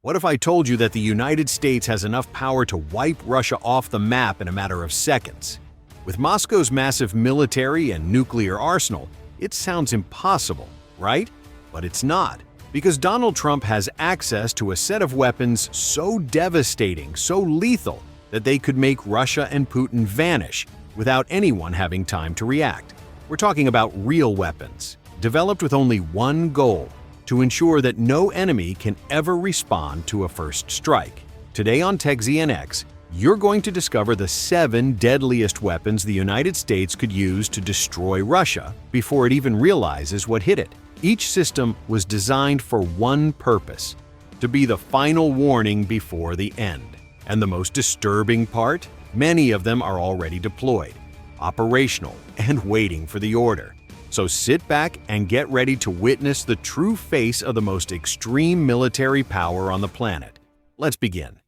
What if I told you that the United States has enough power to wipe Russia off the map in a matter of seconds? With Moscow's massive military and nuclear arsenal, it sounds impossible, right? But it's not, because Donald Trump has access to a set of weapons so devastating, so lethal, that they could make Russia and Putin vanish without anyone having time to react. We're talking about real weapons, developed with only one goal: to ensure that no enemy can ever respond to a first strike. Today on TechZNX, you're going to discover the 7 deadliest weapons the United States could use to destroy Russia before it even realizes what hit it. Each system was designed for one purpose: to be the final warning before the end. And the most disturbing part? Many of them are already deployed, operational, and waiting for the order. So sit back and get ready to witness the true face of the most extreme military power on the planet. Let's begin.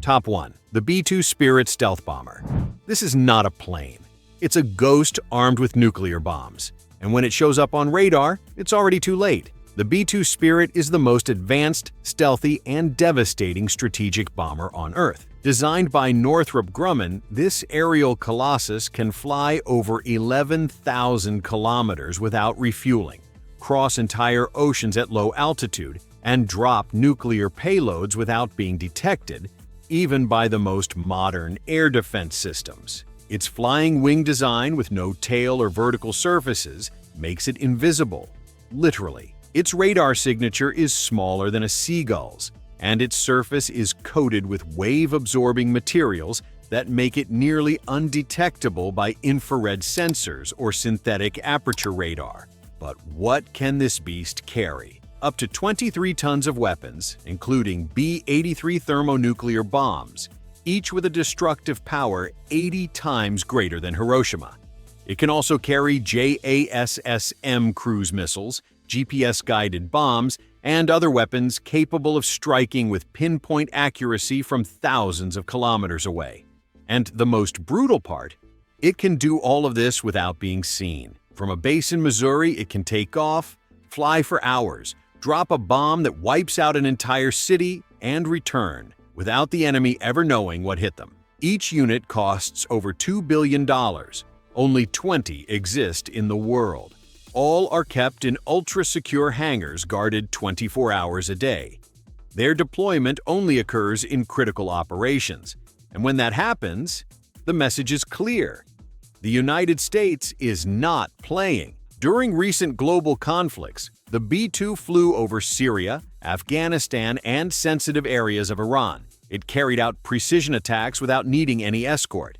Top 1. The B-2 Spirit Stealth Bomber. This is not a plane. It's a ghost armed with nuclear bombs. And when it shows up on radar, it's already too late. The B-2 Spirit is the most advanced, stealthy, and devastating strategic bomber on Earth. Designed by Northrop Grumman, this aerial colossus can fly over 11,000 kilometers without refueling, cross entire oceans at low altitude, and drop nuclear payloads without being detected, even by the most modern air defense systems. Its flying wing design with no tail or vertical surfaces makes it invisible, literally. Its radar signature is smaller than a seagull's, and its surface is coated with wave-absorbing materials that make it nearly undetectable by infrared sensors or synthetic aperture radar. But what can this beast carry? Up to 23 tons of weapons, including B-83 thermonuclear bombs, each with a destructive power 80 times greater than Hiroshima. It can also carry JASSM cruise missiles, GPS-guided bombs, and other weapons capable of striking with pinpoint accuracy from thousands of kilometers away. And the most brutal part, it can do all of this without being seen. From a base in Missouri, it can take off, fly for hours, drop a bomb that wipes out an entire city, and return, without the enemy ever knowing what hit them. Each unit costs over $2 billion. Only 20 exist in the world. All are kept in ultra-secure hangars guarded 24 hours a day. Their deployment only occurs in critical operations. And when that happens, the message is clear. The United States is not playing. During recent global conflicts, the B-2 flew over Syria, Afghanistan, and sensitive areas of Iran. It carried out precision attacks without needing any escort.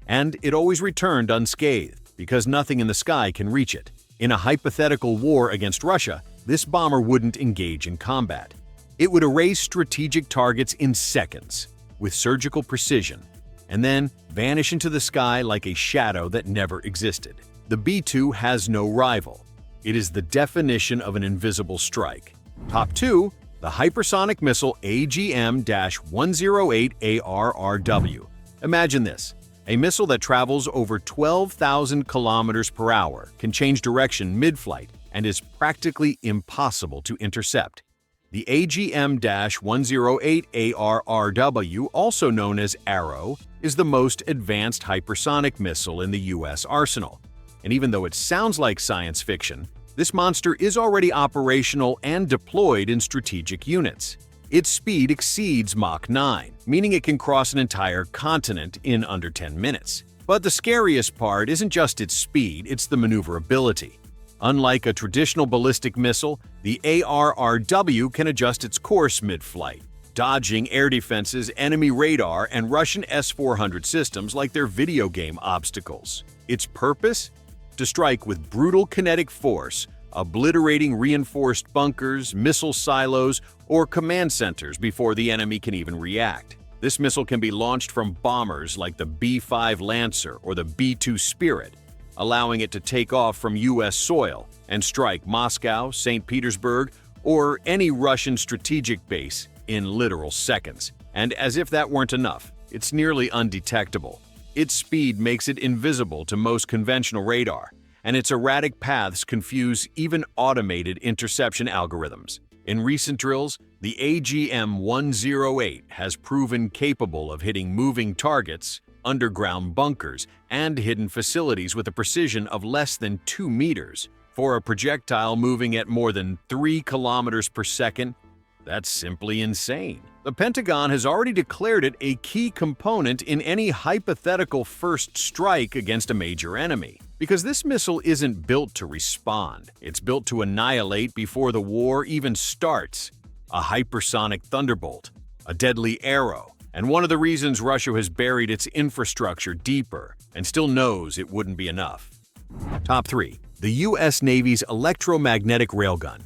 And it always returned unscathed, because nothing in the sky can reach it. In a hypothetical war against Russia, this bomber wouldn't engage in combat. It would erase strategic targets in seconds, with surgical precision, and then vanish into the sky like a shadow that never existed. The B-2 has no rival. It is the definition of an invisible strike. Top 2. The hypersonic missile AGM-108 ARRW. Imagine this. A missile that travels over 12,000 kilometers per hour, can change direction mid-flight, and is practically impossible to intercept. The AGM-108 ARRW, also known as Arrow, is the most advanced hypersonic missile in the U.S. arsenal. And even though it sounds like science fiction, this monster is already operational and deployed in strategic units. Its speed exceeds Mach 9, meaning it can cross an entire continent in under 10 minutes. But the scariest part isn't just its speed, it's the maneuverability. Unlike a traditional ballistic missile, the ARRW can adjust its course mid-flight, dodging air defenses, enemy radar, and Russian S-400 systems like they're video game obstacles. Its purpose? To strike with brutal kinetic force, obliterating reinforced bunkers, missile silos, or command centers before the enemy can even react. This missile can be launched from bombers like the B-5 Lancer or the B-2 Spirit, allowing it to take off from U.S. soil and strike Moscow, St. Petersburg, or any Russian strategic base in literal seconds. And as if that weren't enough, it's nearly undetectable. Its speed makes it invisible to most conventional radar, and its erratic paths confuse even automated interception algorithms. In recent drills, the AGM-108 has proven capable of hitting moving targets, underground bunkers, and hidden facilities with a precision of less than 2 meters. For a projectile moving at more than 3 kilometers per second, that's simply insane. The Pentagon has already declared it a key component in any hypothetical first strike against a major enemy. Because this missile isn't built to respond, it's built to annihilate before the war even starts. A hypersonic thunderbolt, a deadly arrow, and one of the reasons Russia has buried its infrastructure deeper and still knows it wouldn't be enough. Top 3. The U.S. Navy's Electromagnetic Railgun.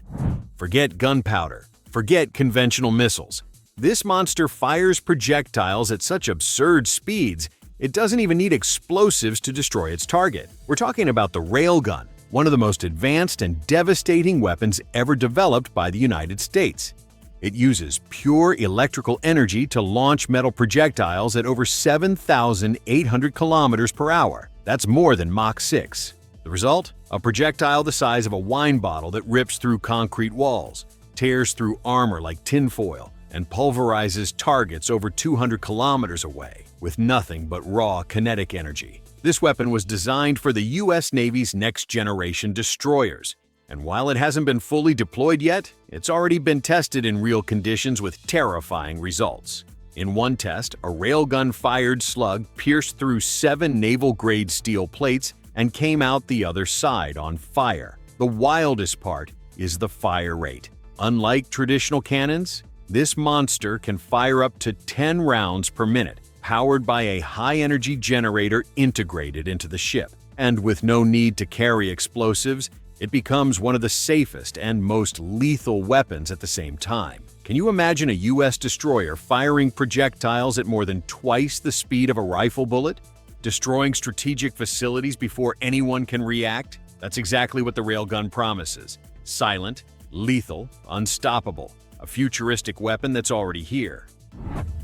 Forget gunpowder. Forget conventional missiles. This monster fires projectiles at such absurd speeds, it doesn't even need explosives to destroy its target. We're talking about the Railgun, one of the most advanced and devastating weapons ever developed by the United States. It uses pure electrical energy to launch metal projectiles at over 7,800 kilometers per hour. That's more than Mach 6. The result? A projectile the size of a wine bottle that rips through concrete walls, tears through armor like tinfoil, and pulverizes targets over 200 kilometers away with nothing but raw kinetic energy. This weapon was designed for the U.S. Navy's next-generation destroyers, and while it hasn't been fully deployed yet, it's already been tested in real conditions with terrifying results. In one test, a railgun-fired slug pierced through 7 naval-grade steel plates and came out the other side on fire. The wildest part is the fire rate. Unlike traditional cannons, this monster can fire up to 10 rounds per minute, powered by a high-energy generator integrated into the ship. And with no need to carry explosives, it becomes one of the safest and most lethal weapons at the same time. Can you imagine a U.S. destroyer firing projectiles at more than twice the speed of a rifle bullet? Destroying strategic facilities before anyone can react? That's exactly what the Railgun promises. Silent, lethal, unstoppable. A futuristic weapon that's already here.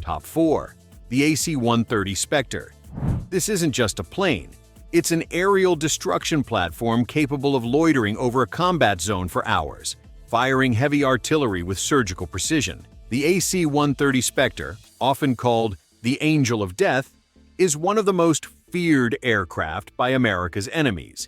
Top 4. The AC-130 Spectre. This isn't just a plane. It's an aerial destruction platform capable of loitering over a combat zone for hours, firing heavy artillery with surgical precision. The AC-130 Spectre, often called the Angel of Death, is one of the most feared aircraft by America's enemies,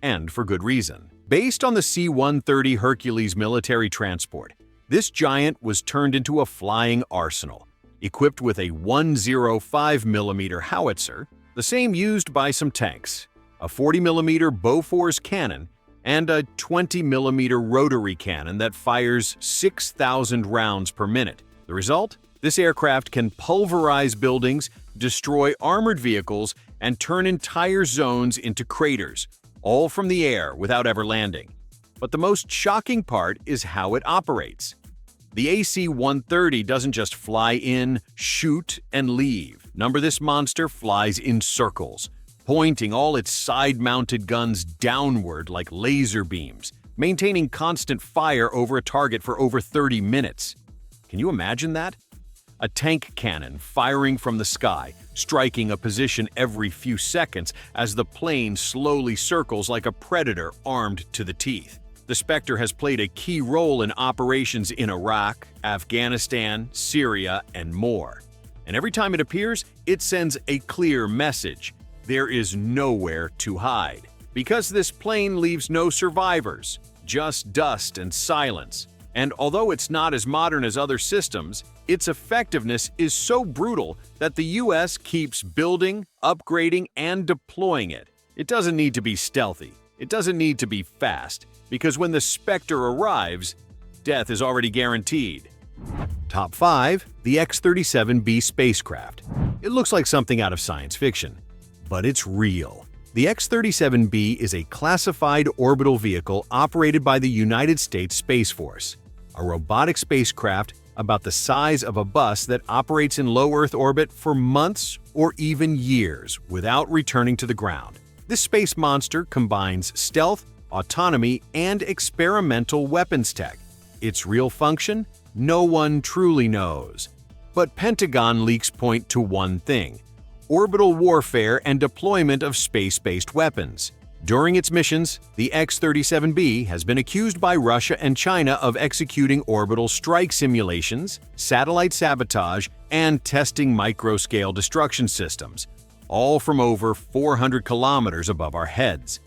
and for good reason. Based on the C-130 Hercules military transport, this giant was turned into a flying arsenal, equipped with a 105mm howitzer, the same used by some tanks, a 40mm Bofors cannon, and a 20mm rotary cannon that fires 6,000 rounds per minute. The result? This aircraft can pulverize buildings, destroy armored vehicles, and turn entire zones into craters, all from the air without ever landing. But the most shocking part is how it operates. The AC-130 doesn't just fly in, shoot, and leave. This monster flies in circles, pointing all its side-mounted guns downward like laser beams, maintaining constant fire over a target for over 30 minutes. Can you imagine that? A tank cannon firing from the sky, striking a position every few seconds as the plane slowly circles like a predator armed to the teeth. The Spectre has played a key role in operations in Iraq, Afghanistan, Syria, and more. And every time it appears, it sends a clear message. There is nowhere to hide. Because this plane leaves no survivors, just dust and silence. And although it's not as modern as other systems, its effectiveness is so brutal that the US keeps building, upgrading, and deploying it. It doesn't need to be stealthy. It doesn't need to be fast, because when the Spectre arrives, death is already guaranteed. Top 5. The X-37B spacecraft. It looks like something out of science fiction, but it's real. The X-37B is a classified orbital vehicle operated by the United States Space Force, a robotic spacecraft about the size of a bus that operates in low Earth orbit for months or even years without returning to the ground. This space monster combines stealth, autonomy, and experimental weapons tech. Its real function? No one truly knows. But Pentagon leaks point to one thing: orbital warfare and deployment of space-based weapons. During its missions, the X-37B has been accused by Russia and China of executing orbital strike simulations, satellite sabotage, and testing micro-scale destruction systems, all from over 400 kilometers above our heads.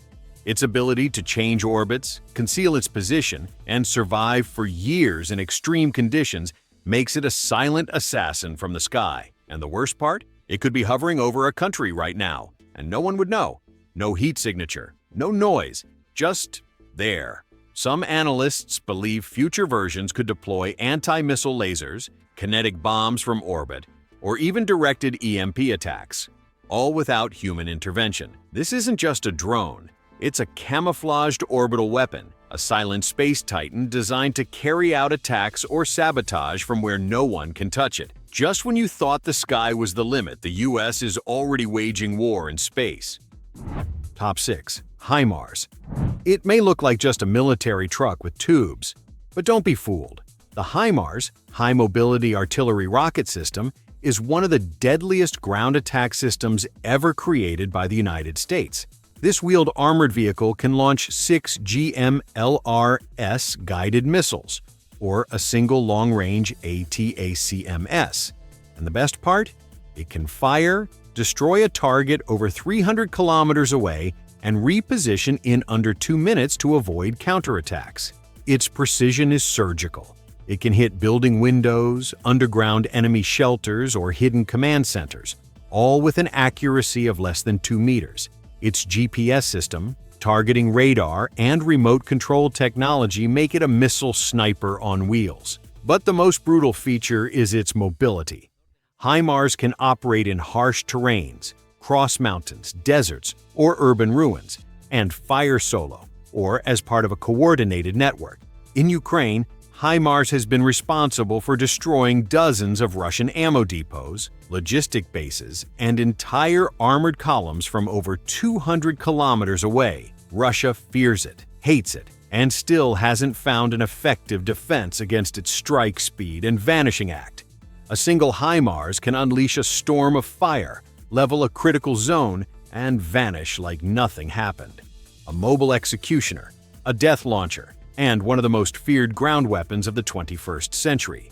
Its ability to change orbits, conceal its position, and survive for years in extreme conditions makes it a silent assassin from the sky. And the worst part? It could be hovering over a country right now, and no one would know. No heat signature, no noise, just there. Some analysts believe future versions could deploy anti-missile lasers, kinetic bombs from orbit, or even directed EMP attacks, all without human intervention. This isn't just a drone. It's a camouflaged orbital weapon, a silent space titan designed to carry out attacks or sabotage from where no one can touch it. Just when you thought the sky was the limit, the US is already waging war in space. Top 6. HIMARS. It may look like just a military truck with tubes, but don't be fooled. The HIMARS, High Mobility Artillery Rocket System, is one of the deadliest ground attack systems ever created by the United States. This wheeled armored vehicle can launch 6 GMLRS guided missiles, or a single long-range ATACMS. And the best part? It can fire, destroy a target over 300 kilometers away, and reposition in under 2 minutes to avoid counterattacks. Its precision is surgical. It can hit building windows, underground enemy shelters, or hidden command centers, all with an accuracy of less than 2 meters. Its GPS system, targeting radar, and remote control technology make it a missile sniper on wheels. But the most brutal feature is its mobility. HIMARS can operate in harsh terrains, cross mountains, deserts, or urban ruins, and fire solo, or as part of a coordinated network. In Ukraine, HIMARS has been responsible for destroying dozens of Russian ammo depots, logistic bases, and entire armored columns from over 200 kilometers away. Russia fears it, hates it, and still hasn't found an effective defense against its strike speed and vanishing act. A single HIMARS can unleash a storm of fire, level a critical zone, and vanish like nothing happened. A mobile executioner, a death launcher, and one of the most feared ground weapons of the 21st century.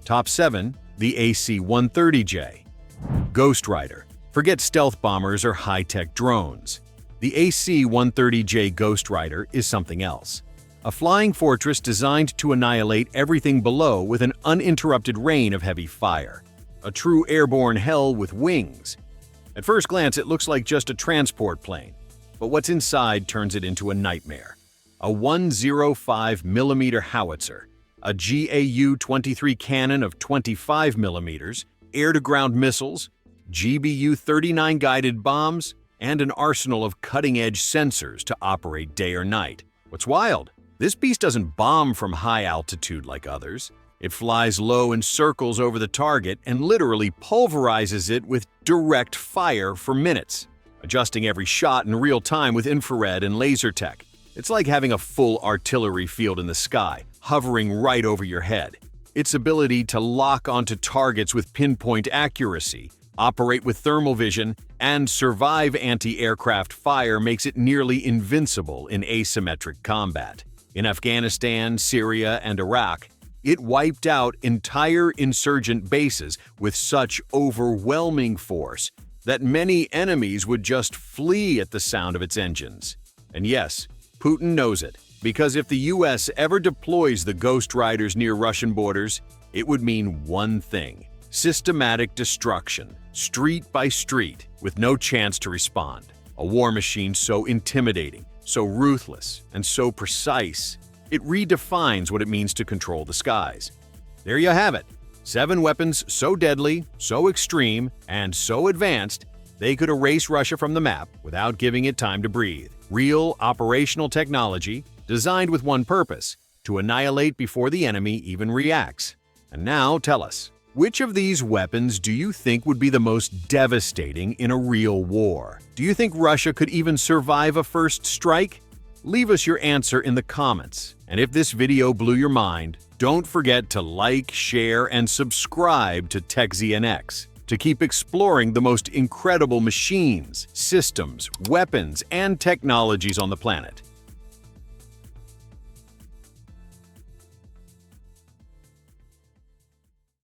Top 7. The AC-130J Ghostrider. Forget stealth bombers or high-tech drones. The AC-130J Ghostrider is something else. A flying fortress designed to annihilate everything below with an uninterrupted rain of heavy fire. A true airborne hell with wings. At first glance, it looks like just a transport plane, but what's inside turns it into a nightmare. A 105mm howitzer, a GAU-23 cannon of 25mm, air-to-ground missiles, GBU-39 guided bombs, and an arsenal of cutting-edge sensors to operate day or night. What's wild? This beast doesn't bomb from high altitude like others. It flies low in circles over the target and literally pulverizes it with direct fire for minutes, adjusting every shot in real time with infrared and laser tech. It's like having a full artillery field in the sky, hovering right over your head. Its ability to lock onto targets with pinpoint accuracy, operate with thermal vision, and survive anti-aircraft fire makes it nearly invincible in asymmetric combat. In Afghanistan, Syria, and Iraq, it wiped out entire insurgent bases with such overwhelming force that many enemies would just flee at the sound of its engines. And yes, Putin knows it, because if the US ever deploys the Ghostriders near Russian borders, it would mean one thing: systematic destruction, street by street, with no chance to respond. A war machine so intimidating, so ruthless, and so precise, it redefines what it means to control the skies. There you have it. 7 weapons so deadly, so extreme, and so advanced, they could erase Russia from the map without giving it time to breathe. Real operational technology, designed with one purpose: to annihilate before the enemy even reacts. And now tell us, which of these weapons do you think would be the most devastating in a real war? Do you think Russia could even survive a first strike? Leave us your answer in the comments. And if this video blew your mind, don't forget to like, share, and subscribe to TechZNX. to keep exploring the most incredible machines, systems, weapons, and technologies on the planet.